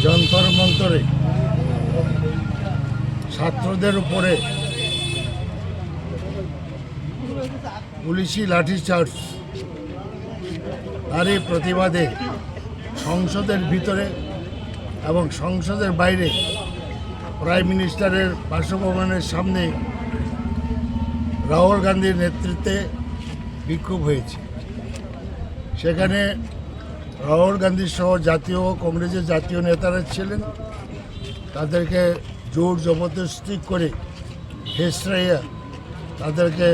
যন্তর মন্তরে ছাত্রদের উপরে পুলিশি লাঠিচার্জ, তারই প্রতিবাদে সংসদের ভিতরে এবং সংসদের বাইরে প্রাইম মিনিস্টারের বাসভবনের সামনে রাহুল গান্ধীর নেতৃত্বে বিক্ষোভ হয়েছে। সেখানে রাহুল গান্ধী সহ জাতীয় কংগ্রেসের জাতীয় নেতারা ছিলেন। তাদেরকে জোর জবরদস্তি করে হেসরাইয়া তাদেরকে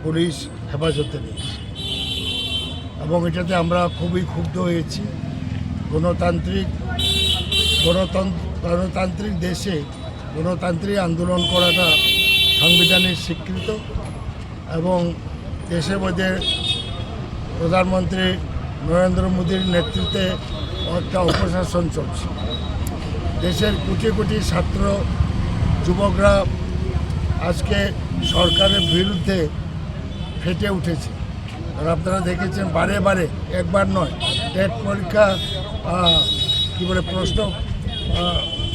পুলিশ হেফাজতে নিয়েছে এবং এটাতে আমরা খুবই ক্ষুব্ধ হয়েছি। গণতান্ত্রিক দেশে গণতান্ত্রিক আন্দোলন করাটা সাংবিধানিক স্বীকৃত এবং দেশের মধ্যে প্রধানমন্ত্রী নরেন্দ্র মোদীর নেতৃত্বে একটা অপশাসন চলছে। দেশের কোটি কোটি ছাত্র যুবকরা আজকে সরকারের বিরুদ্ধে ফেটে উঠেছে। আর আপনারা দেখেছেন বারে বারে, একবার নয়, টেট পরীক্ষা প্রশ্ন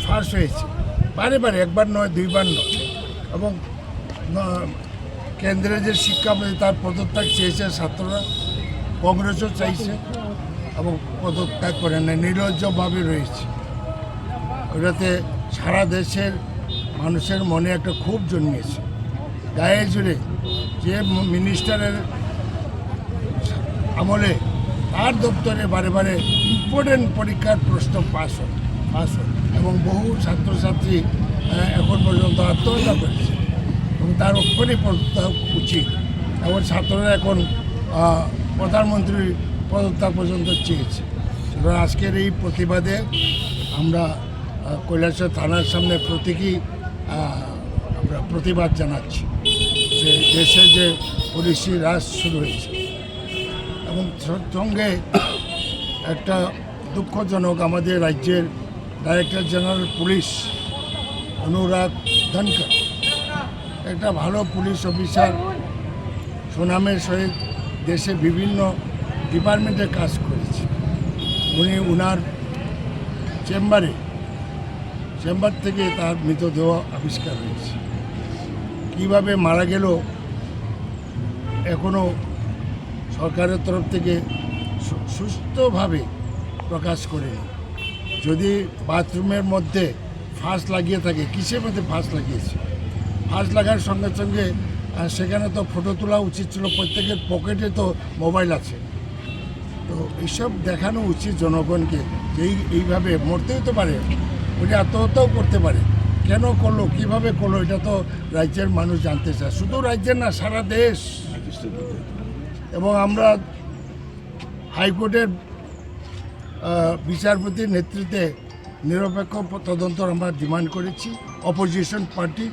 ফাঁস হয়েছে বারে বারে, একবার নয়, দুইবার নয়। এবং কেন্দ্রের যে শিক্ষামন্ত্রী তার পদত্যাগ চেয়েছে ছাত্ররা, কংগ্রেসও চাইছে এবং পদত্যাগ করে না, নির্লজ্জভাবে রয়েছে। ওটাতে সারা দেশের মানুষের মনে একটা ক্ষোভ জন্মিয়েছে। গায়ে জুড়ে যে মিনিস্টারের আমলে তার দপ্তরে বারে বারে ইম্পর্টেন্ট পরীক্ষার প্রশ্ন পাস হয় এবং বহু ছাত্রছাত্রী এখন পর্যন্ত আত্মহত্যা করেছে এবং তার অক্ষরই পদত্যাগ উচিত। এবং ছাত্ররা এখন প্রধানমন্ত্রীর পদত্যাগ পর্যন্ত চেয়েছে। সুতরাং আজকের এই প্রতিবাদে আমরা কৈলাসহর থানার সামনে আমরা প্রতিবাদ জানাচ্ছি যে দেশে যে পুলিশি রাজ শুরু হয়েছে। এবং সঙ্গে একটা দুঃখজনক, আমাদের রাজ্যের ডাইরেক্টর জেনারেল পুলিশ অনুরাগ ধনকর, একটা ভালো পুলিশ অফিসার, সুনামের সহিত দেশে বিভিন্ন ডিপার্টমেন্টে কাজ করেছে। উনি ওনার চেম্বার থেকে তার মৃতদেহ আবিষ্কার হয়েছে। কীভাবে মারা গেল এখনও সরকারের তরফ থেকে সুস্থভাবে প্রকাশ করেনি। যদি বাথরুমের মধ্যে ফাঁস লাগিয়ে থাকে, কিসের মধ্যে ফাঁস লাগিয়েছে? ফাঁস লাগার সঙ্গে সঙ্গে সেখানে তো ফটো তোলা উচিত ছিল। প্রত্যেকের পকেটে তো মোবাইল আছে। তো এইসব দেখানো উচিত জনগণকে যে এইভাবে মরতেই তো পারে, ওটা আত্মহত্যাও করতে পারে। কেন করলো, কীভাবে করলো, এটা তো রাজ্যের মানুষ জানতে চায়। শুধু রাজ্যের না, সারা দেশ। এবং আমরা হাইকোর্টের বিচারপতির নেতৃত্বে নিরপেক্ষ তদন্ত আমরা ডিমান্ড করেছি। Opposition party